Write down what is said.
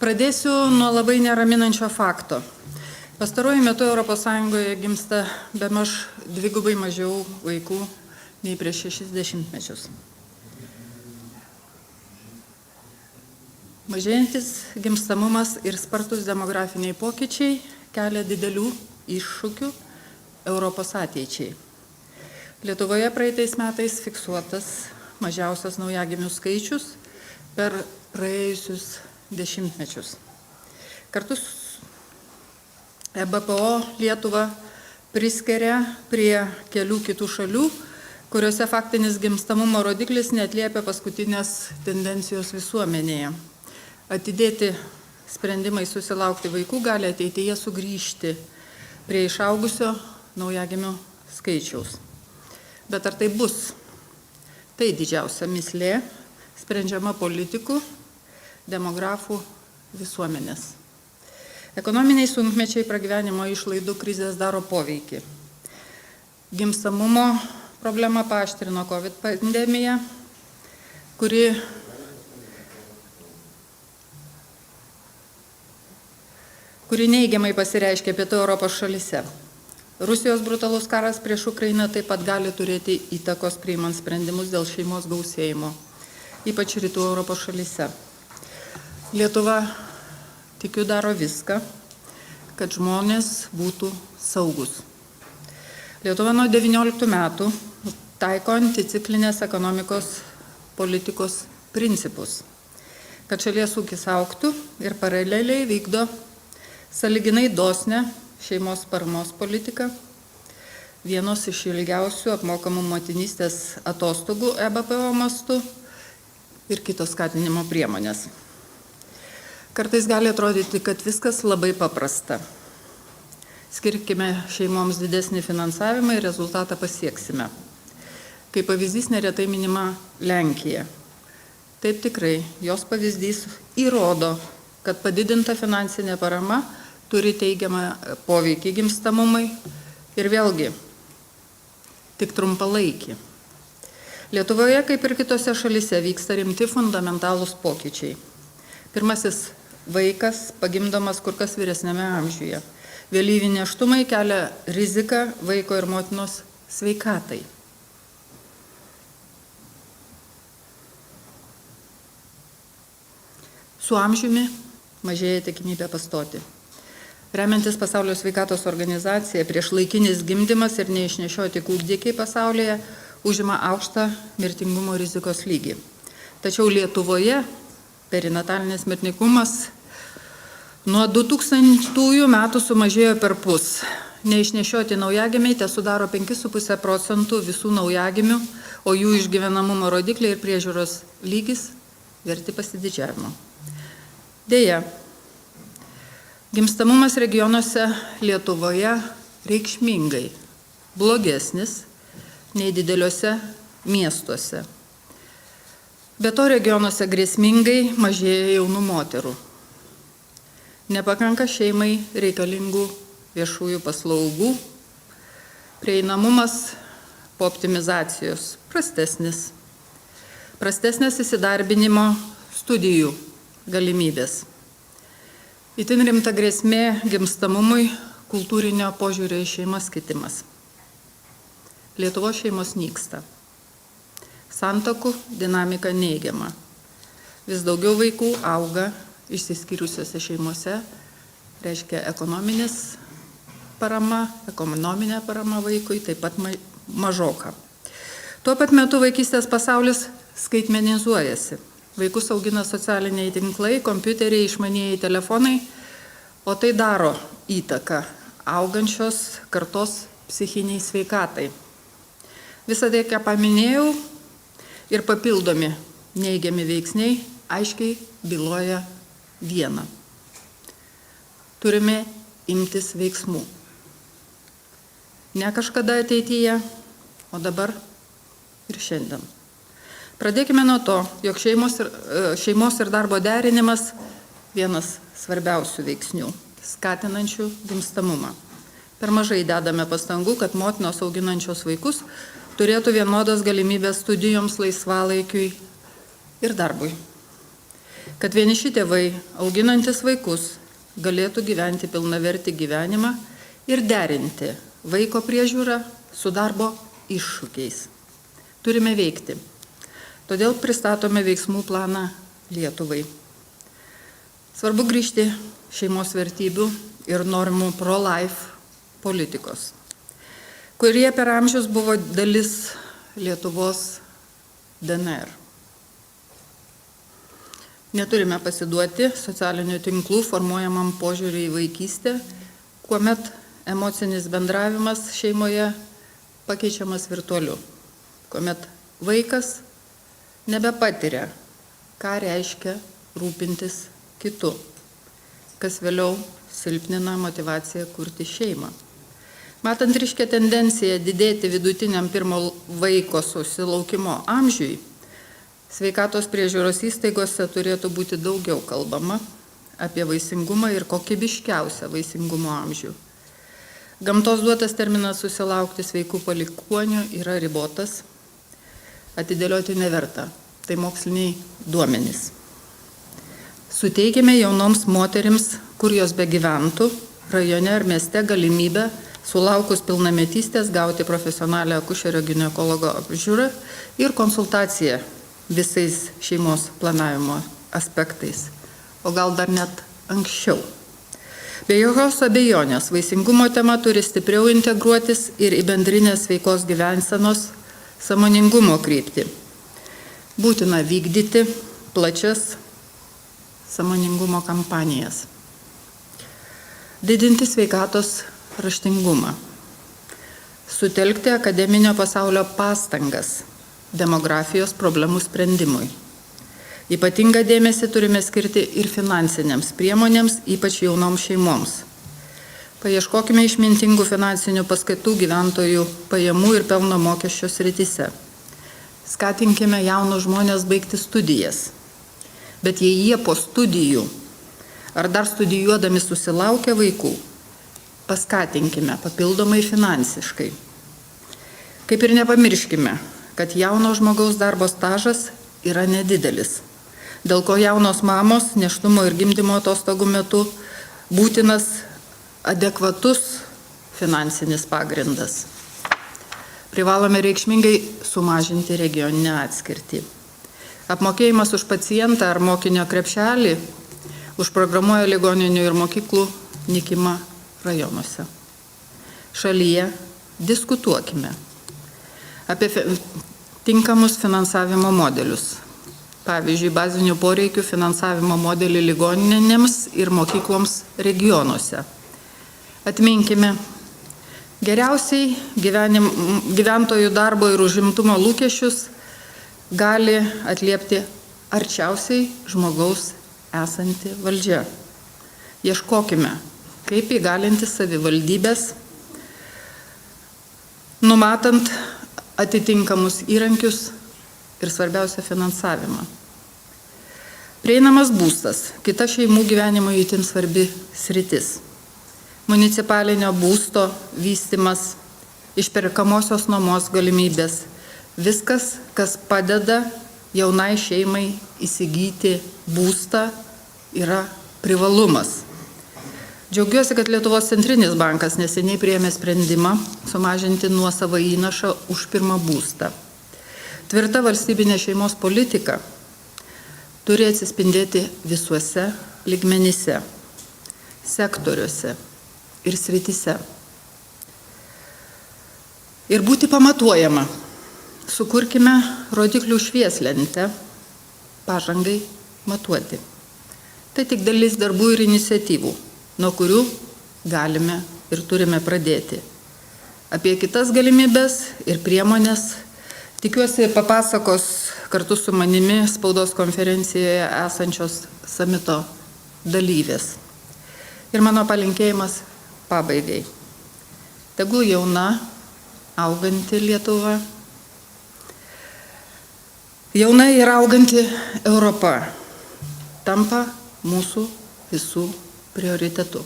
Pradėsiu nuo labai neraminančio fakto. Pastaruoju metu ES gimsta bemaž dvigubai mažiau vaikų nei prieš 60 mečius. Mažėjantis gimstamumas ir spartus demografiniai pokyčiai kelia didelių iššūkių Europos ateičiai. Lietuvoje praeitais metais fiksuotas mažiausias naujagimių skaičius per praėjusius dešimtmečius. Kartu EBPO Lietuvą priskiria prie kelių kitų šalių, kuriuose faktinis gimstamumo rodiklis neatliepia paskutinės tendencijos visuomenėje. Atidėti sprendimai susilaukti vaikų gali ateityje sugrįžti prie išaugusio naujagimių skaičiaus. Bet ar tai bus? Tai didžiausia mįslė, sprendžiama politikų, demografų, visuomenės. Ekonominiai sunkmečiai pragyvenimo išlaidų krizės daro poveikį. Gimstamumo problema paaštrino COVID pandemija, kuri neigiamai pasireiškia Pietų Europos šalyse. Rusijos brutalus karas prieš Ukrainą taip pat gali turėti įtakos priimant sprendimus dėl šeimos gausėjimo, ypač Rytų Europos šalyse. Lietuva, tikiu, daro viską, kad žmonės būtų saugus. Lietuva nuo 19 metų taiko anticiklinės ekonomikos politikos principus, kad šalies ūkis augtų ir paraleliai vykdo sąlyginai dosnią šeimos paramos politiką, vienos iš ilgiausių apmokamų motinystės atostogų EBPO mastu ir kitos skatinimo priemonės. Kartais gali atrodyti, kad viskas labai paprasta. Skirkime šeimoms didesnį finansavimą ir rezultatą pasieksime. Kaip pavyzdys neretai minima Lenkija. Taip tikrai, jos pavyzdys įrodo, kad padidinta finansinė parama turi teigiamą poveikį gimstamumui ir vėlgi tik trumpalaikį. Lietuvoje, kaip ir kitose šalyse, vyksta rimti fundamentalūs pokyčiai. Pirmasis vaikas pagimdomas kur kas vyresniame amžiuje. Vėlyvi nėštumai kelia riziką vaiko ir motinos sveikatai. Su amžiumi mažėja tikimybė pastoti. Remiantis Pasaulio sveikatos organizacija, priešlaikinis gimdymas ir neišnešioti kūdikiai pasaulyje užima aukštą mirtingumo rizikos lygį. Tačiau Lietuvoje perinatalinis mirtingumas nuo 2000 metų sumažėjo perpus. Neišnešioti naujagimiai tesudaro 5,5% visų naujagimių, o jų išgyvenamumo rodikliai ir priežiūros lygis verti pasididžiavimo. Deja, gimstamumas regionuose Lietuvoje reikšmingai blogesnis nei dideliuose miestuose. Be to regionuose grėsmingai mažėja jaunų moterų. Nepakanka šeimai reikalingų viešųjų paslaugų, prieinamumas po optimizacijos prastesnis. Prastesnės įsidarbinimo studijų galimybės. Itin rimta grėsmė gimstamumui kultūrinio požiūrio į šeimas kitimas. Lietuvos šeimos nyksta. Santuokų dinamika neigiama. Vis daugiau vaikų auga išsiskyrusiose šeimose, reiškia ekonominė parama vaikui, taip pat mažoka. Tuo pat metu vaikystės pasaulis skaitmenizuojasi. Vaikus augina socialiniai tinklai, kompiuteriai, išmanieji telefonai, o tai daro įtaką augančios kartos psichiniai sveikatai. Visą tai, ką paminėjau, ir papildomi neigiami veiksniai aiškiai byloja vieną. Turime imtis veiksmų. Ne kažkada ateityje, o dabar ir šiandien. Pradėkime nuo to, jog šeimos ir darbo derinimas vienas svarbiausių veiksnių, skatinančių gimstamumą. Per mažai dedame pastangų, kad motinos auginančios vaikus turėtų vienodas galimybės studijoms, laisvalaikiui ir darbui. kad vieniši tėvai, auginantis vaikus, galėtų gyventi pilnavertį gyvenimą ir derinti vaiko priežiūrą su darbo iššūkiais. Turime veikti. Todėl pristatome veiksmų planą Lietuvai. Svarbu grįžti šeimos vertybių ir normų pro-life politikos, kurie per amžius buvo dalis Lietuvos DNR. Neturime pasiduoti socialinių tinklų formuojamam požiūriui į vaikystę, kuomet emocinis bendravimas šeimoje pakeičiamas virtualiu, kuomet vaikas nebepatiria, ką reiškia rūpintis kitu, kas vėliau silpnina motyvaciją kurti šeimą. Matant ryškią tendenciją didėti vidutiniam pirmo vaiko susilaukimo amžiui, sveikatos priežiūros įstaigose turėtų būti daugiau kalbama apie vaisingumą ir kokybiškiausią vaisingumo amžių. Gamtos duotas terminas susilaukti sveikų palikuonių yra ribotas, atidėlioti neverta. Tai moksliniai duomenys. Suteikime jaunoms moterims, kur jos begyventų, rajone ar mieste galimybę sulaukus pilnametystės gauti profesionalią akušerio ginekologo apžiūrą ir konsultaciją visais šeimos planavimo aspektais, o gal dar net anksčiau. Be jokios abejonės, vaisingumo tema turi stipriau integruotis ir į bendrinės sveikos gyvensenos sąmoningumo kryptį. Būtina vykdyti plačias sąmoningumo kampanijas. Didinti sveikatos raštingumą. Sutelkti akademinio pasaulio pastangas demografijos problemų sprendimui. Ypatingą dėmesį turime skirti ir finansinėms priemonėms, ypač jaunoms šeimoms. Paieškokime išmintingų finansinių paskatų gyventojų pajamų ir pelno mokesčio srityse. Skatinkime jaunus žmonės baigti studijas. Bet jei jie po studijų ar dar studijuodami susilaukia vaikų, paskatinkime papildomai finansiškai. Kaip ir nepamirškime, kad jauno žmogaus darbo stažas yra nedidelis, dėl ko jaunos mamos nėštumo ir gimdymo atostogų metu būtinas adekvatus finansinis pagrindas. Privalome reikšmingai sumažinti regioninę atskirtį. Apmokėjimas už pacientą ar mokinio krepšelį užprogramuoja ligoninių ir mokyklų nykimą rajonuose. Šalyje diskutuokime apie tinkamus finansavimo modelius. Pavyzdžiui, bazinių poreikių finansavimo modelį ligoninėms ir mokykloms regionuose. Atminkime, geriausiai gyventojų darbo ir užimtumo lūkesčius gali atliepti arčiausiai žmogaus esanti valdžia. Ieškokime, kaip įgalinti savivaldybės, numatant atitinkamus įrankius ir svarbiausia finansavimą. Prieinamas būstas, kita šeimų gyvenimo itin svarbi sritis. Municipalinio būsto vystymas, išperkamosios nuomos galimybės, viskas, kas padeda jaunai šeimai įsigyti būstą, yra privalumas. Džiaugiuosi, kad Lietuvos centrinis bankas neseniai priėmė sprendimą sumažinti nuosavą įnašą už pirmą būstą. Tvirta valstybinė šeimos politika turi atsispindėti visuose lygmenyse, sektoriuose ir srityse. Ir būti pamatuojama. Sukurkime rodiklių švieslentę pažangai matuoti. Tai tik dalis darbų ir iniciatyvų, nuo kurių galime ir turime pradėti. Apie kitas galimybės ir priemonės tikiuosi papasakos kartu su manimi spaudos konferencijoje esančios samito dalyvės. Ir mano palinkėjimas pabaigai. Tegul jauna, auganti Lietuva, jauna ir auganti Europa tampa mūsų visų prioritetu.